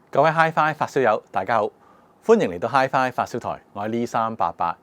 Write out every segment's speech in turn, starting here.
各位 HiFi 發燒友，大家好，歡迎嚟到 HiFi 發燒台，我係Lee388。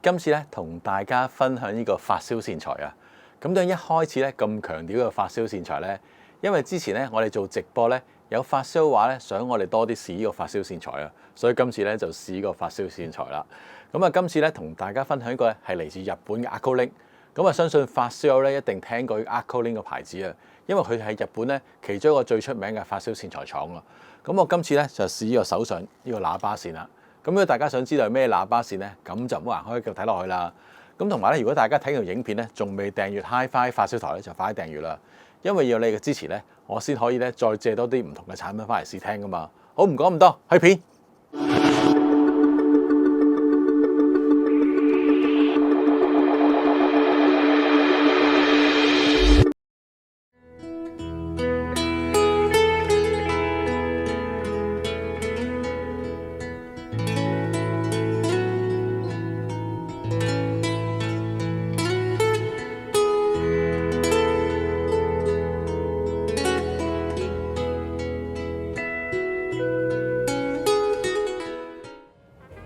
今次咧同大家分享呢個發燒線材啊。咁點解一開始咧咁強調個發燒線材咧？因為之前咧我哋做直播咧有發燒話咧想我哋多啲試呢個發燒線材啊，所以今次咧就試呢個發燒線材啦。咁啊，今次咧同大家分享一個咧係嚟自日本嘅 Arcolink。咁啊，相信發燒友咧一定聽過 Arcolink 個牌子啊，因為佢係日本咧其中一個最出名嘅發燒線材廠啊。咁我今次咧就試呢個手上呢個喇叭線啦。咁如果大家想知道係咩喇叭線咧，咁就唔好行開繼續睇落去啦。咁同埋咧，如果大家睇條影片咧仲未訂閱 HiFi 發燒台咧，就快啲訂閱啦。因為要你嘅支持咧，我先可以咧再借多啲唔同嘅產品翻嚟試聽噶嘛。好，唔講咁多，去片。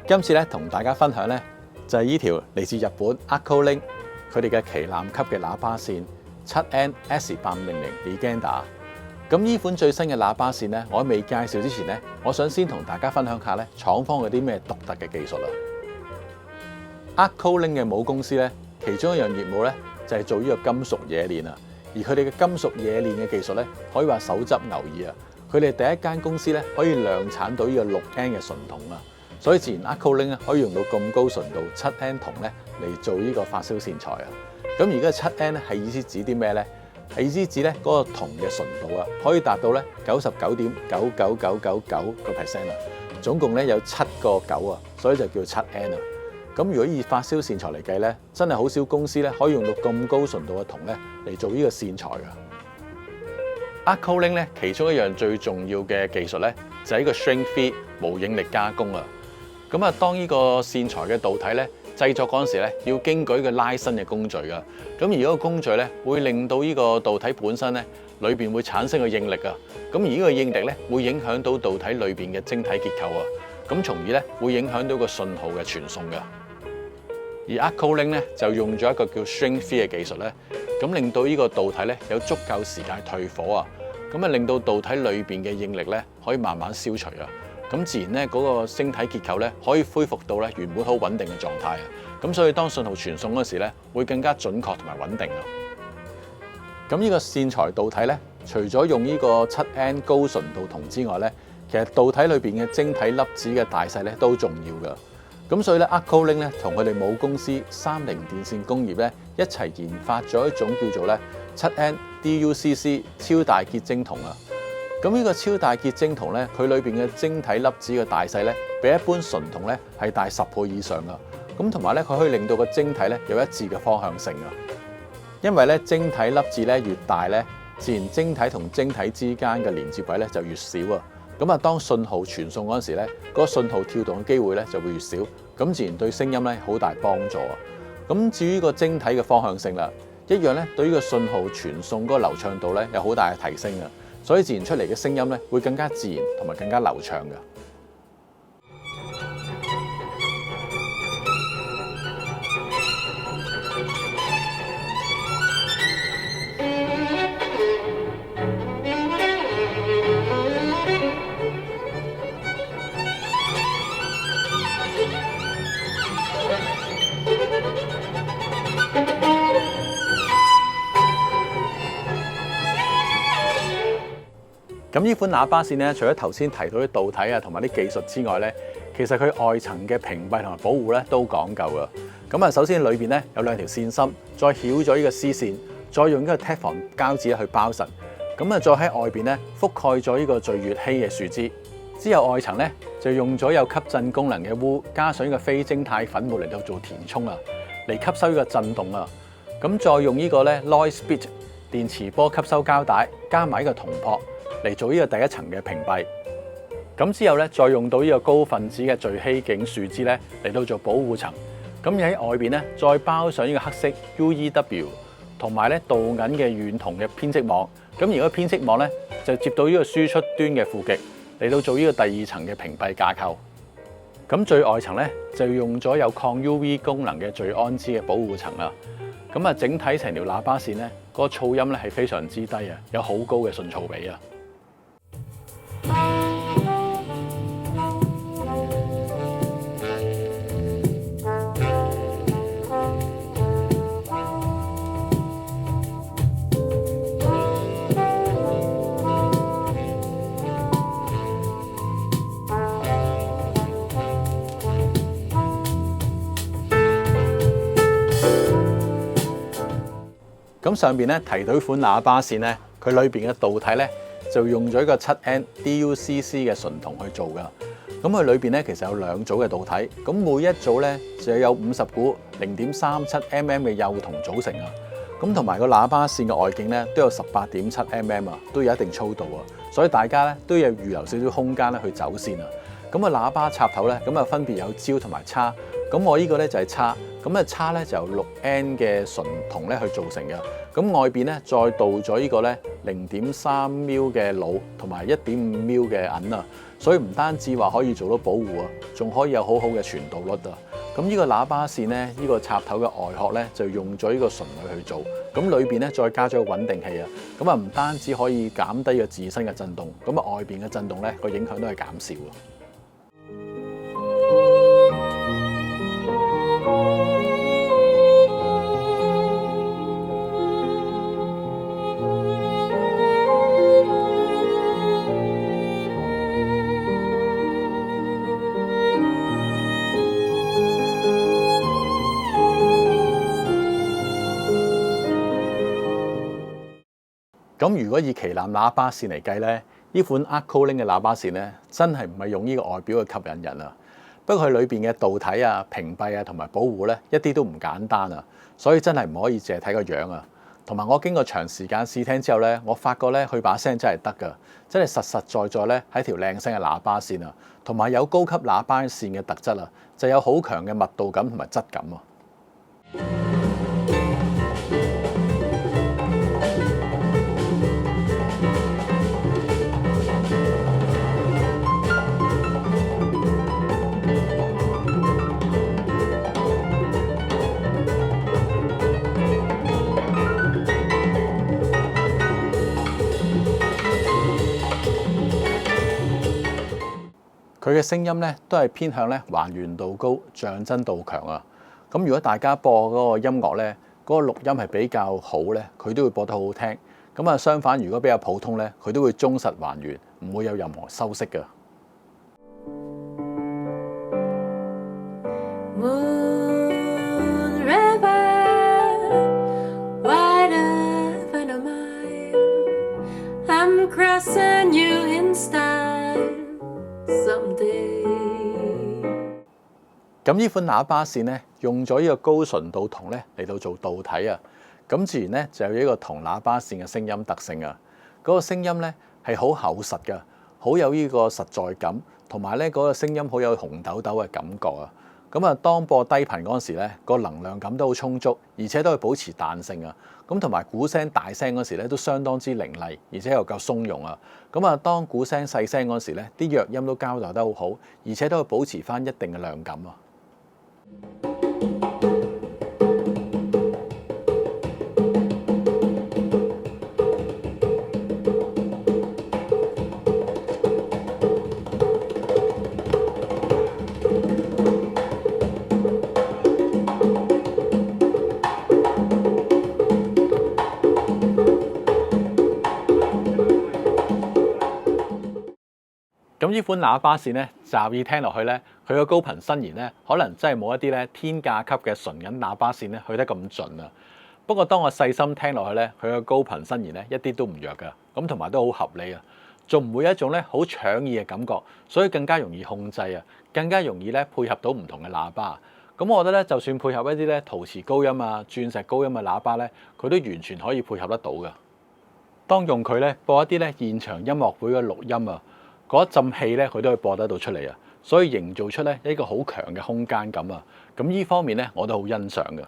今次咧同大家分享咧就係呢條嚟自日本 Arcolink 佢哋嘅旗艦級嘅喇叭線 7N S8500 Legenda。咁呢款最新嘅喇叭線咧，我喺未介紹之前咧，我想先同大家分享下咧廠方嗰啲咩獨特嘅技術啊。Arcolink 嘅母公司咧，其中一樣業務咧就係做呢個金屬冶煉啊。而佢哋嘅金屬冶煉嘅技術咧，可以話手執牛耳啊。佢哋第一間公司咧可以量產到呢個6N 嘅純銅啊。所以自然 Arcolink 咧可以用到咁高純度7N 銅咧嚟做呢個發燒線材啊。咁而家 7N 咧係意思指啲咩咧？係意思指咧嗰個銅嘅純度啊，可以達到咧99.99999%啊。總共咧有7個9啊，所以就叫 7N 啊。咁如果以發燒線材嚟計咧，真係好少公司咧可以用到咁高純度嘅銅咧嚟做呢個線材㗎。Arcolink 咧其中一樣最重要嘅技術咧就係呢個 shrink feed 無應力加工啊。咁啊，當呢個線材嘅導體咧製作嗰陣時咧，要經過一個拉伸嘅工序㗎。咁而嗰個工序咧，會令到呢個導體本身咧裏邊會產生個應力啊。咁而呢個應力咧，會影響到導體裏邊嘅晶體結構啊。咁從而咧會影響到個信號嘅傳送㗎。而 Arcolink 咧就用咗一個叫 shrink feed 嘅技術咧，咁令到呢個導體咧有足夠時間退火啊。咁啊，令到導體裏邊嘅應力咧可以慢慢消除啊。咁自然咧嗰個晶體結構咧可以恢復到咧原本好穩定嘅狀態啊！咁所以當信號傳送嗰時咧會更加準確同埋穩定啊！咁呢個線材導體咧，除咗用呢個7N 高純度銅之外咧，其實導體裏邊嘅晶體粒子嘅大細咧都重要㗎。咁所以咧 Arcolink 咧同佢哋母公司30電線工業咧一齊研發咗一種叫做咧 7N DUCC 超大結晶銅啊！咁呢個超大結晶銅咧，佢裏邊嘅晶體粒子嘅大細咧，比一般純銅咧係大10倍以上噶。咁同埋咧，佢可以令到個晶體咧有一致嘅方向性啊。因為咧晶體粒子咧越大咧，自然晶體同晶體之間嘅連接位咧就越少啊。咁啊，當信號傳送嗰陣時咧，嗰個信號跳動嘅機會咧就會越少，咁自然對聲音咧好大幫助啊。咁至於個晶體嘅方向性啦，一樣咧對於個信號傳送嗰個流暢度咧有好大嘅提升啊。所以自然出嚟嘅聲音咧，會更加自然同埋更加流暢嘅。咁呢款喇叭線咧，除咗頭先提到啲導體啊同埋啲技術之外咧，其實佢外層嘅屏蔽同埋保護咧都講究㗎。咁啊，首先裏邊咧有2條線芯，再繞咗呢個絲線，再用呢個 Teflon 膠紙去包實。咁啊，再喺外邊咧覆蓋咗呢個聚乙烯嘅樹枝。之後外層咧就用咗有吸震功能嘅鎢，加上呢個非晶態粉末嚟到做填充啊，嚟吸收呢個震動啊。咁再用呢個咧 Noisebit 電磁波吸收膠帶，加埋呢個銅箔嚟做呢個第一層嘅屏蔽。咁之後咧，再用到呢個高分子嘅聚烯莖樹脂咧嚟到做保護層。咁喺外邊咧，再包上呢個黑色 UEW 同埋咧鍍銀嘅軟銅嘅編織網。咁而個編織網咧就接到呢個輸出端嘅負極嚟到做呢個第2層嘅屏蔽架構。咁最外層咧就用咗有抗 UV 功能嘅聚氨酯嘅保護層啦。咁啊，整體成條喇叭線咧，個噪音咧係非常之低啊，有好高嘅順噪比啊。咁上邊咧提到款喇叭線咧，佢裏邊嘅導體咧就用咗一個 7N DUCC 嘅純銅去做噶。咁佢裏邊咧其實有2組嘅導體，咁每一組咧就有50股0.37mm 嘅幼銅組成啊。咁同埋個喇叭線嘅外徑咧都有18.7mm啊，都有一定粗度啊。所以大家咧都要預留少少空間咧去走線啊。咁個喇叭插頭咧咁啊分別有焦同埋叉。咁我呢個咧就係叉。咁啊叉咧就由6N 嘅純銅咧去做成嘅，咁外邊咧再鍍咗呢個咧0.3mm嘅鋁同埋1.5mm嘅銀啊，所以唔單止話可以做到保護啊，仲可以有好好嘅傳導率啊。咁呢個喇叭線咧，呢個插頭嘅外殼咧就用咗呢個純鋁去做，咁裏邊咧再加咗個穩定器啊，咁啊唔單止可以減低個自身嘅震動，咁啊外邊嘅震動咧個影響都係減少啊。咁如果以旗艦喇叭線嚟計咧，呢款 Arcolink 嘅喇叭線咧，真係唔係用呢個外表去吸引人啊。不過佢裏邊嘅導體啊、屏蔽啊同埋保護咧，一啲都唔簡單啊。所以真係唔可以淨係睇個樣啊。同埋我經過長時間試聽之後咧，我發覺咧佢把聲真係得㗎，真係實實在在咧係條靚聲嘅喇叭線啊，同埋有高級喇叭線嘅特質啊，就有好強嘅密度感同埋質感啊。佢嘅聲音咧都係偏向咧還原度高、像真度強啊！咁如果大家播嗰個音樂咧，嗰個錄音係比較好咧，佢都會播得好好聽。咁啊，相反如果比較普通咧，佢都會忠實還原，唔會有任何修飾㗎。咁呢款喇叭線咧，用咗呢個高純度銅咧嚟到做導體啊，咁自然咧就有呢個銅喇叭線嘅聲音特性啊。嗰個聲音咧係好厚實㗎，好有呢個實在感，同埋咧嗰個聲音好有紅豆豆嘅感覺啊。咁啊，當播低頻嗰陣時咧，個能量感都好充足，而且都係保持彈性啊。咁同埋鼓聲大聲嗰時咧，都相當之凌厲，而且又夠鬆容啊。咁啊，當鼓聲細聲嗰時咧，啲弱音都交代得好好，而且都係保持返一定嘅亮感啊。咁呢款喇叭線咧，驟耳聽落去咧，佢個高頻伸延咧，可能真係冇一啲咧天價級嘅純銀喇叭線咧去得咁盡啊。不過當我細心聽落去咧，佢個高頻伸延咧一啲都唔弱噶，咁同埋都好合理啊，仲唔會有一種咧好搶耳嘅感覺，所以更加容易控制啊，更加容易咧配合到唔同嘅喇叭。咁我覺得咧，就算配合一啲咧陶瓷高音啊、鑽石高音嘅喇叭咧，佢都完全可以配合得到噶。當用佢咧播一啲咧現場音樂會嘅錄音啊，嗰一陣氣咧，佢都可以播得到出嚟啊！所以營造出咧一個好強嘅空間感啊！咁呢方面咧，我都好欣賞嘅。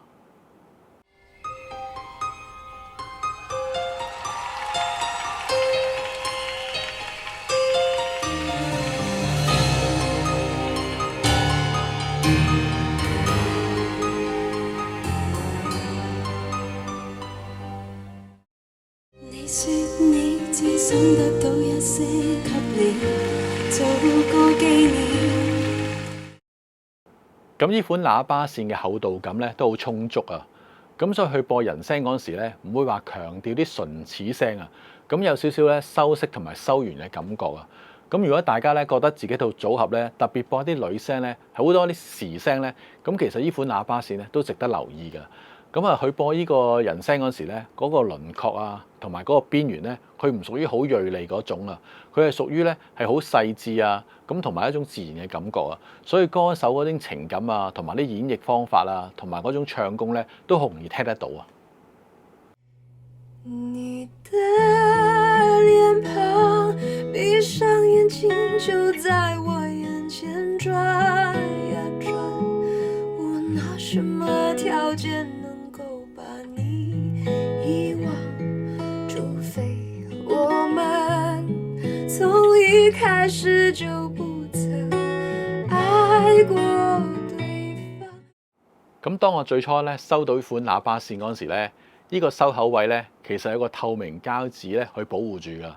給你。咁呢款喇叭線嘅厚度感咧都好充足啊，咁所以去播人聲嗰陣時咧，唔會話強調啲唇齒聲啊，咁有少少咧修飾同埋收圓嘅感覺啊。咁如果大家咧覺得自己套組合咧特別播啲女聲咧，係好多啲時聲咧，咁其實呢款喇叭線咧都值得留意㗎。咁啊，佢播呢個人聲嗰時咧，嗰個輪廓啊，同埋嗰個邊緣咧，佢唔屬於好鋭利嗰種啊，佢係屬於咧係好細緻啊，咁同埋一種自然嘅感覺啊，所以歌手嗰啲情感啊，同埋啲演繹方法啊，同埋嗰種唱功咧，都好容易聽得到啊。你的臉龐，閉上眼睛就在我眼前轉呀轉，我拿什麼條件能夠把你遺忘？除非我們從一開始就不曾愛過對方。咁當我最初咧收到呢款喇叭線嗰陣時咧，呢個收口位咧其實有個透明膠紙咧去保護住㗎。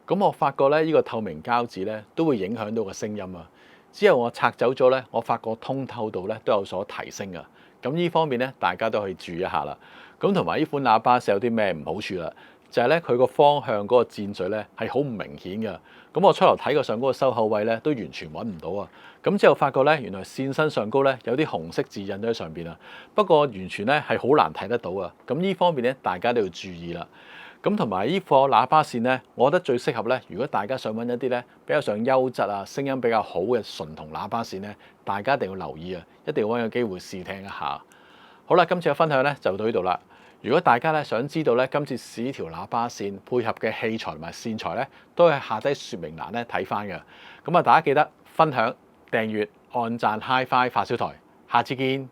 咁我發覺咧呢個透明膠紙咧都會影響到個聲音啊。之後我拆走咗咧，我發覺通透度咧都有所提升㗎。咁呢方面咧大家都可以注意一下啦。咁同埋呢款喇叭線有啲咩唔好處啦？就係咧佢個方向嗰個箭嘴咧係好唔明顯㗎。咁我初頭睇過上嗰個收口位咧都完全揾唔到啊。咁之後發覺咧原來線身上高咧有啲紅色字印咗喺上邊啊。不過完全咧係好難睇得到啊。咁呢方面咧大家都要注意啦。咁同埋呢顆喇叭線咧，我覺得最適合咧，如果大家想揾一啲咧比較上優質啊、聲音比較好嘅純銅喇叭線咧，大家一定要留意啊，一定要揾個機會試聽一下。好啦，今次嘅分享咧就到呢度啦。如果大家咧想知道咧今次試呢條喇叭線配合嘅器材同埋線材咧，都係下低説明欄咧睇翻嘅。咁啊，大家記得分享、訂閱、按讚、Hi-Fi 發燒台，下次見。